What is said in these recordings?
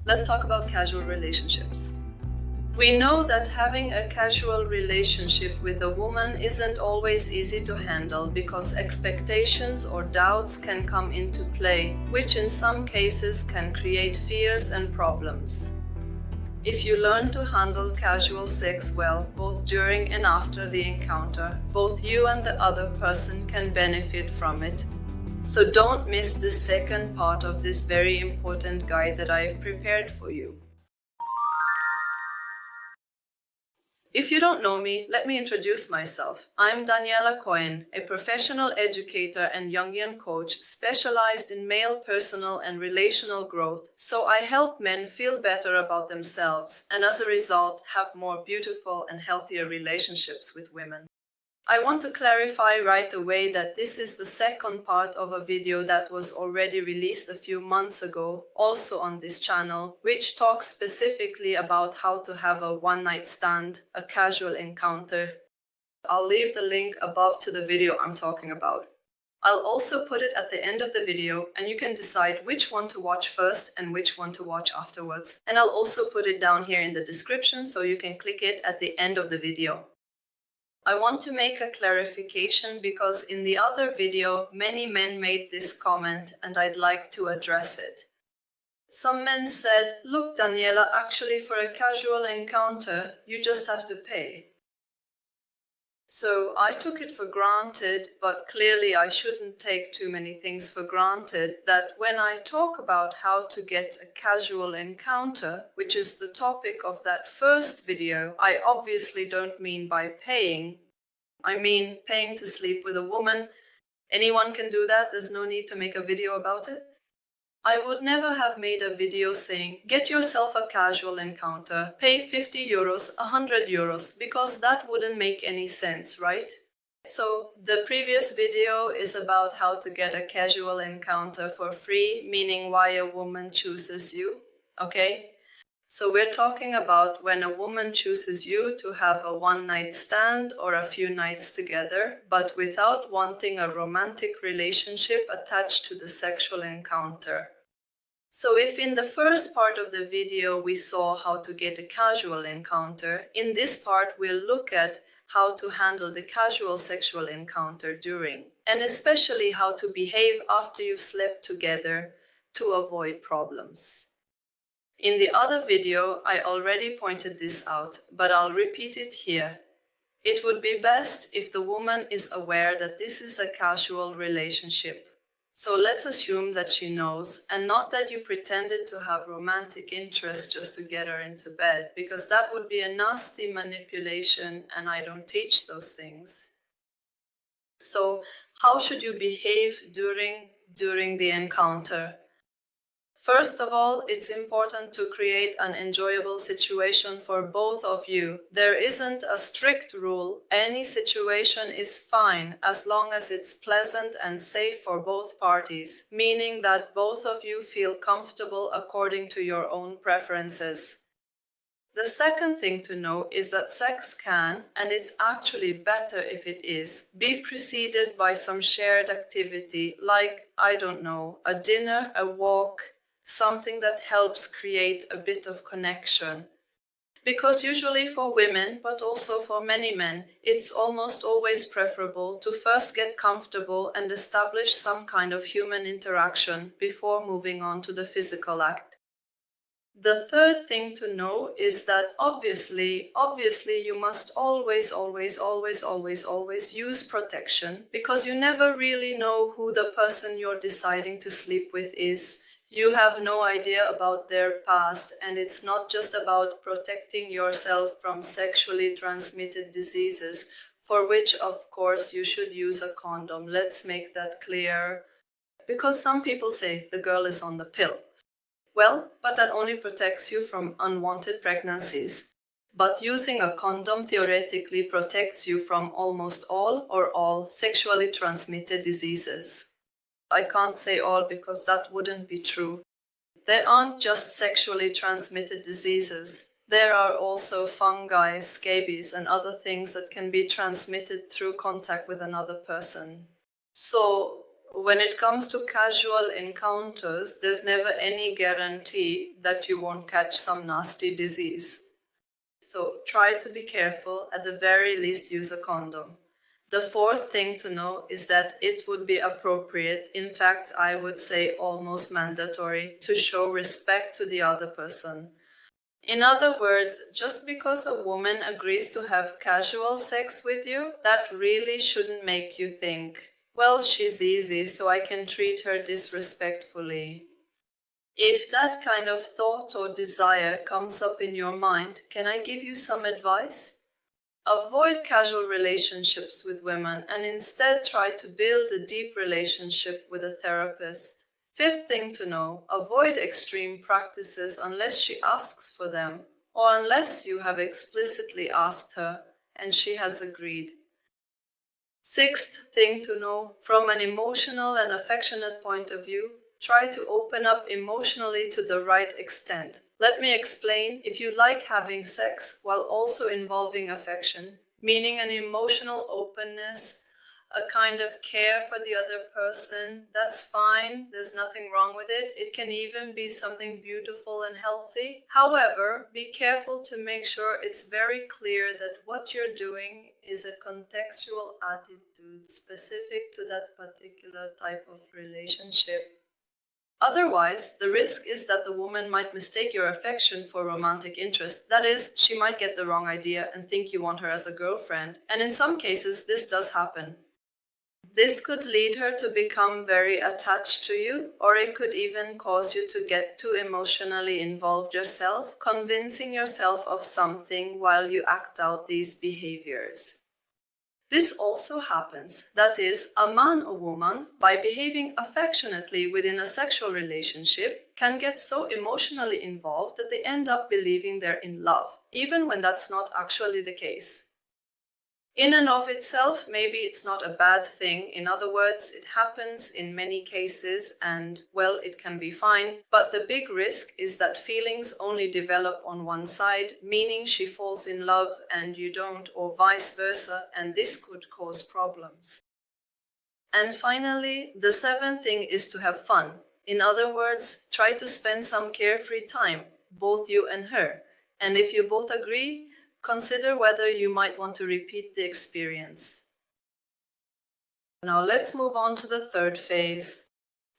Let's talk about casual relationships. We know that having a casual relationship with a woman isn't always easy to handle because expectations or doubts can come into play, which in some cases can create fears and problems. If you learn to handle casual sex well, both during and after the encounter, both you and the other person can benefit from it. So don't miss the second part of this very important guide that I have prepared for you. If you don't know me, let me introduce myself. I'm Daniela Coin, a professional educator and Jungian coach specialized in male personal and relational growth, so I help men feel better about themselves and as a result have more beautiful and healthier relationships with women. I want to clarify right away that this is the second part of a video that was already released a few months ago, also on this channel, which talks specifically about how to have a one-night stand, a casual encounter. I'll leave the link above to the video I'm talking about. I'll also put it at the end of the video, and you can decide which one to watch first and which one to watch afterwards. And I'll also put it down here in the description so you can click it at the end of the video. I want to make a clarification because in the other video, many men made this comment and I'd like to address it. Some men said, "Look, Daniela, actually for a casual encounter, you just have to pay." So I took it for granted, but clearly I shouldn't take too many things for granted, that when I talk about how to get a casual encounter, which is the topic of that first video, I obviously don't mean by paying. I mean paying to sleep with a woman. Anyone can do that, there's no need to make a video about it. I would never have made a video saying, get yourself a casual encounter, pay 50 euros, 100 euros, because that wouldn't make any sense, right? So the previous video is about how to get a casual encounter for free, meaning why a woman chooses you, okay? So we're talking about when a woman chooses you to have a one-night stand or a few nights together, but without wanting a romantic relationship attached to the sexual encounter. So if in the first part of the video we saw how to get a casual encounter, in this part we'll look at how to handle the casual sexual encounter during, and especially how to behave after you've slept together to avoid problems. In the other video, I already pointed this out, but I'll repeat it here. It would be best if the woman is aware that this is a casual relationship. So let's assume that she knows, and not that you pretended to have romantic interest just to get her into bed, because that would be a nasty manipulation, and I don't teach those things. So how should you behave during the encounter? First of all, it's important to create an enjoyable situation for both of you. There isn't a strict rule. Any situation is fine as long as it's pleasant and safe for both parties, meaning that both of you feel comfortable according to your own preferences. The second thing to know is that sex can, and it's actually better if it is, be preceded by some shared activity like, I don't know, a dinner, a walk, something that helps create a bit of connection. Because usually for women, but also for many men, it's almost always preferable to first get comfortable and establish some kind of human interaction before moving on to the physical act. The third thing to know is that obviously you must always use protection, because you never really know who the person you're deciding to sleep with is. You have no idea about their past, and it's not just about protecting yourself from sexually transmitted diseases, for which, of course, you should use a condom. Let's make that clear. Because some people say the girl is on the pill. Well, but that only protects you from unwanted pregnancies. But using a condom theoretically protects you from almost all sexually transmitted diseases. I can't say all because that wouldn't be true. There aren't just sexually transmitted diseases. There are also fungi, scabies, and other things that can be transmitted through contact with another person. So, When it comes to casual encounters, there's never any guarantee that you won't catch some nasty disease. So try to be careful, at the very least use a condom. The fourth thing to know is that it would be appropriate, in fact, I would say almost mandatory, to show respect to the other person. In other words, just because a woman agrees to have casual sex with you, that really shouldn't make you think, well, she's easy, so I can treat her disrespectfully. If that kind of thought or desire comes up in your mind, can I give you some advice? Avoid casual relationships with women and instead try to build a deep relationship with a therapist. Fifth thing to know, avoid extreme practices unless she asks for them or unless you have explicitly asked her and she has agreed. Sixth thing to know, from an emotional and affectionate point of view, try to open up emotionally to the right extent. Let me explain. If you like having sex while also involving affection, meaning an emotional openness, a kind of care for the other person, that's fine. There's nothing wrong with it. It can even be something beautiful and healthy. However, be careful to make sure it's very clear that what you're doing is a contextual attitude specific to that particular type of relationship. Otherwise, the risk is that the woman might mistake your affection for romantic interest. That is, she might get the wrong idea and think you want her as a girlfriend. And in some cases, this does happen. This could lead her to become very attached to you, or it could even cause you to get too emotionally involved yourself, convincing yourself of something while you act out these behaviors. This also happens, that is, a man or woman, by behaving affectionately within a sexual relationship, can get so emotionally involved that they end up believing they're in love, even when that's not actually the case. In and of itself, maybe it's not a bad thing. In other words, it happens in many cases and, well, it can be fine. But the big risk is that feelings only develop on one side, meaning she falls in love and you don't, or vice versa, and this could cause problems. And finally, the seventh thing is to have fun. In other words, try to spend some carefree time, both you and her. And if you both agree, consider whether you might want to repeat the experience. Now let's move on to the third phase.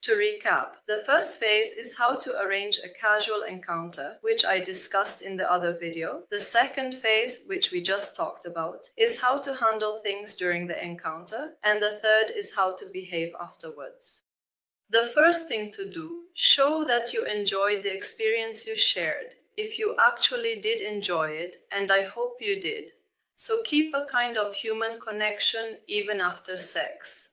To recap, the first phase is how to arrange a casual encounter, which I discussed in the other video. The second phase, which we just talked about, is how to handle things during the encounter. And the third is how to behave afterwards. The first thing to do, show that you enjoyed the experience you shared. If you actually did enjoy it, and I hope you did. So keep a kind of human connection even after sex.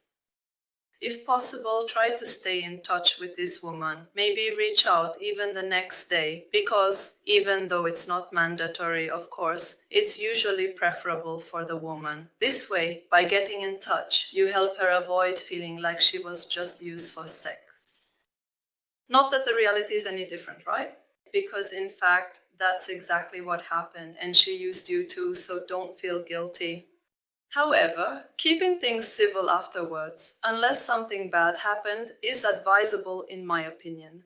If possible, try to stay in touch with this woman. Maybe reach out even the next day, because even though it's not mandatory, of course, it's usually preferable for the woman. This way, by getting in touch, you help her avoid feeling like she was just used for sex. Not that the reality is any different, right? Because in fact, that's exactly what happened, and she used you too, so don't feel guilty. However, keeping things civil afterwards, unless something bad happened, is advisable in my opinion.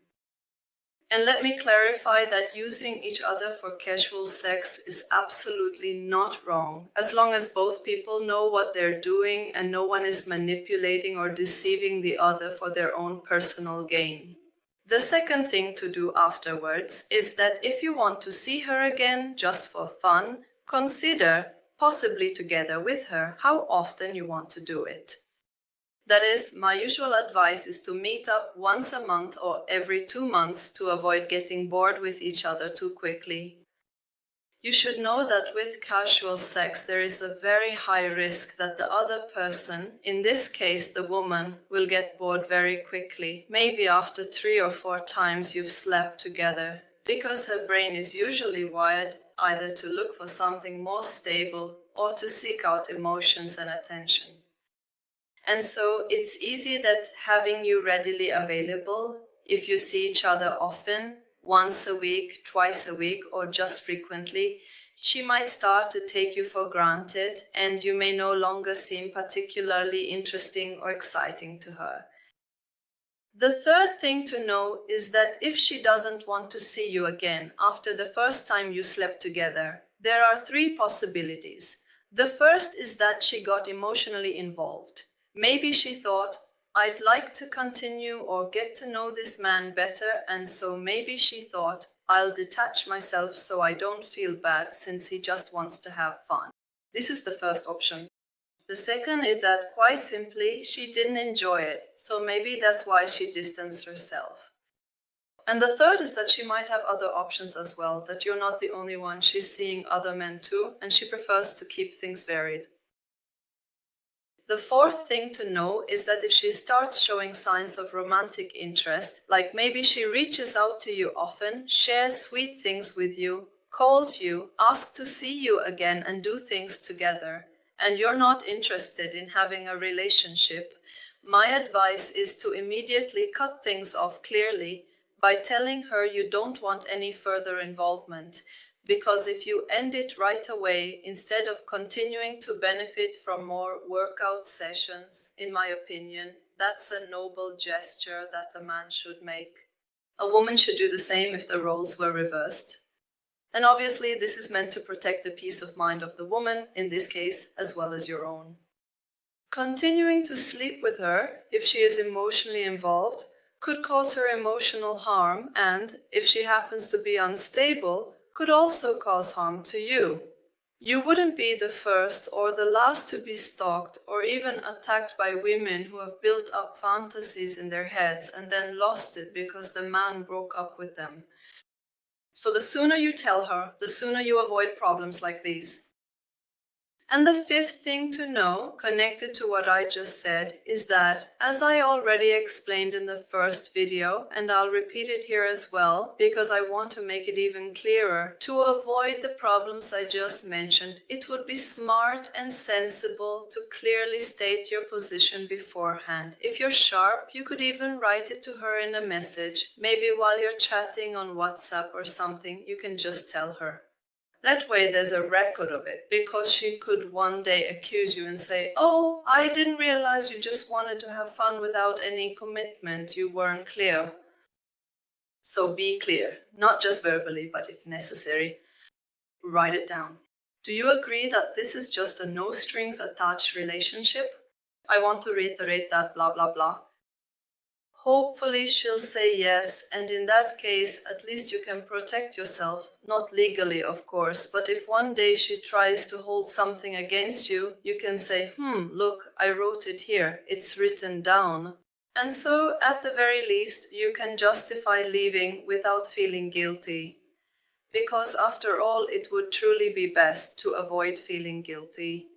And let me clarify that using each other for casual sex is absolutely not wrong, as long as both people know what they're doing and no one is manipulating or deceiving the other for their own personal gain. The second thing to do afterwards is that if you want to see her again just for fun, consider, possibly together with her, how often you want to do it. That is, my usual advice is to meet up once a month or every 2 months to avoid getting bored with each other too quickly. You should know that with casual sex, there is a very high risk that the other person, in this case the woman, will get bored very quickly, maybe after 3 or 4 times you've slept together, because her brain is usually wired either to look for something more stable or to seek out emotions and attention. And so it's easy that having you readily available, if you see each other often, once a week, twice a week, or just frequently, she might start to take you for granted and you may no longer seem particularly interesting or exciting to her. The third thing to know is that if she doesn't want to see you again after the first time you slept together, there are three possibilities. The first is that she got emotionally involved. Maybe she thought, I'd like to continue or get to know this man better, and so maybe she thought, I'll detach myself so I don't feel bad since he just wants to have fun. This is the first option. The second is that, quite simply, she didn't enjoy it, so maybe that's why she distanced herself. And the third is that she might have other options as well, that you're not the only one. She's seeing other men too, and she prefers to keep things varied. The fourth thing to know is that if she starts showing signs of romantic interest, like maybe she reaches out to you often, shares sweet things with you, calls you, asks to see you again and do things together, and you're not interested in having a relationship, my advice is to immediately cut things off clearly by telling her you don't want any further involvement. Because if you end it right away, instead of continuing to benefit from more workout sessions, in my opinion, that's a noble gesture that a man should make. A woman should do the same if the roles were reversed. And obviously, this is meant to protect the peace of mind of the woman, in this case, as well as your own. Continuing to sleep with her, if she is emotionally involved, could cause her emotional harm and, if she happens to be unstable, could also cause harm to you. You wouldn't be the first or the last to be stalked or even attacked by women who have built up fantasies in their heads and then lost it because the man broke up with them. So the sooner you tell her, the sooner you avoid problems like these. And the fifth thing to know, connected to what I just said, is that, as I already explained in the first video, and I'll repeat it here as well, because I want to make it even clearer, to avoid the problems I just mentioned, it would be smart and sensible to clearly state your position beforehand. If you're sharp, you could even write it to her in a message. Maybe while you're chatting on WhatsApp or something, you can just tell her. That way there's a record of it, because she could one day accuse you and say, oh, I didn't realize you just wanted to have fun without any commitment, you weren't clear. So be clear, not just verbally, but if necessary, write it down. Do you agree that this is just a no strings attached relationship? I want to reiterate that blah blah blah. Hopefully she'll say yes, and in that case, at least you can protect yourself. Not legally, of course, but if one day she tries to hold something against you, you can say, look, I wrote it here, it's written down. And so, at the very least, you can justify leaving without feeling guilty. Because after all, it would truly be best to avoid feeling guilty.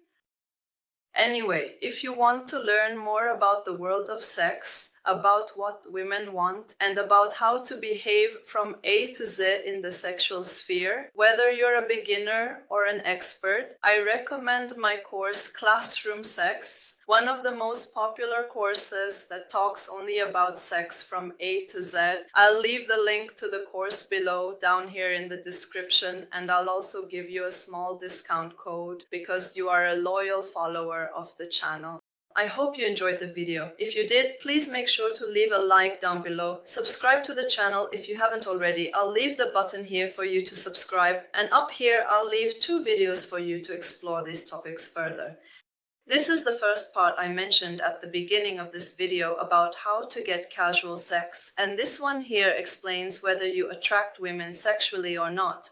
Anyway, if you want to learn more about the world of sex, about what women want, and about how to behave from A to Z in the sexual sphere, whether you're a beginner or an expert, I recommend my course Classroom Sex, one of the most popular courses that talks only about sex from A to Z. I'll leave the link to the course below down here in the description, and I'll also give you a small discount code because you are a loyal follower of the channel. I hope you enjoyed the video. If you did, please make sure to leave a like down below. Subscribe to the channel if you haven't already. I'll leave the button here for you to subscribe, and up here I'll leave 2 videos for you to explore these topics further. This is the first part I mentioned at the beginning of this video about how to get casual sex, and this one here explains whether you attract women sexually or not.